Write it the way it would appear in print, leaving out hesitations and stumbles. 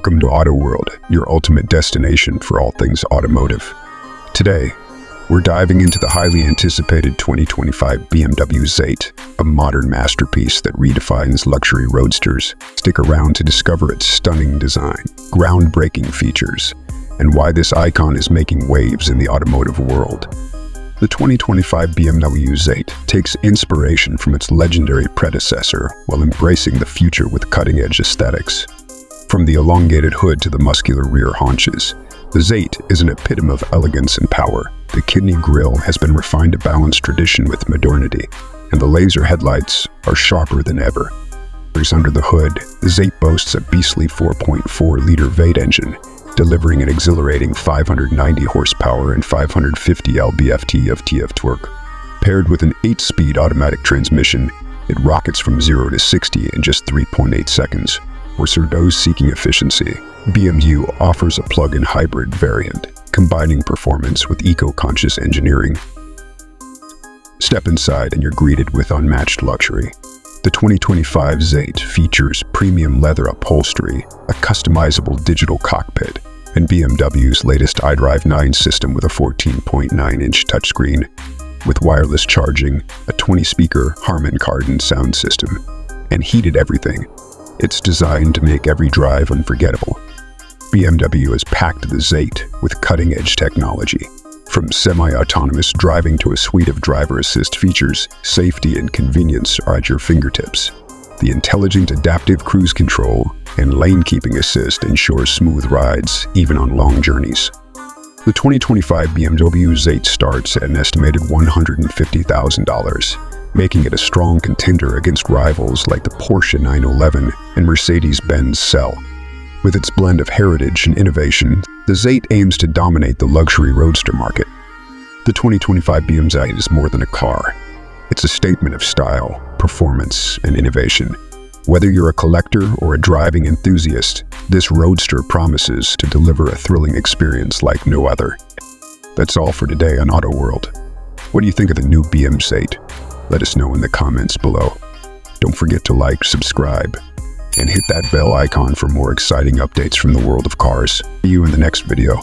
Welcome to Auto World, your ultimate destination for all things automotive. Today, we're diving into the highly anticipated 2025 BMW Z8, a modern masterpiece that redefines luxury roadsters. Stick around to discover its stunning design, groundbreaking features, and why this icon is making waves in the automotive world. The 2025 BMW Z8 takes inspiration from its legendary predecessor while embracing the future with cutting-edge aesthetics. From the elongated hood to the muscular rear haunches, the Z8 is an epitome of elegance and power. The kidney grille has been refined to balance tradition with modernity, and the laser headlights are sharper than ever. Under the hood, the Z8 boasts a beastly 4.4-liter V8 engine, delivering an exhilarating 590 horsepower and 550 lb-ft of TF torque. Paired with an 8-speed automatic transmission, it rockets from 0 to 60 in just 3.8 seconds. For those seeking efficiency, BMW offers a plug-in hybrid variant, combining performance with eco-conscious engineering. Step inside and you're greeted with unmatched luxury. The 2025 Z8 features premium leather upholstery, a customizable digital cockpit, and BMW's latest iDrive 9 system with a 14.9-inch touchscreen. With wireless charging, a 20-speaker Harman Kardon sound system, and heated everything, it's designed to make every drive unforgettable. BMW has packed the Z8 with cutting-edge technology. From semi-autonomous driving to a suite of driver assist features, safety and convenience are at your fingertips. The intelligent adaptive cruise control and lane-keeping assist ensure smooth rides, even on long journeys. The 2025 BMW Z8 starts at an estimated $150,000. Making it a strong contender against rivals like the Porsche 911 and Mercedes-Benz Cell. With its blend of heritage and innovation, the Z8 aims to dominate the luxury roadster market. The 2025 BMW Z8 is more than a car. It's a statement of style, performance, and innovation. Whether you're a collector or a driving enthusiast, this roadster promises to deliver a thrilling experience like no other. That's all for today on Auto World. What do you think of the new BMW Z8? Let us know in the comments below. Don't forget to like, subscribe, and hit that bell icon for more exciting updates from the world of cars. See you in the next video.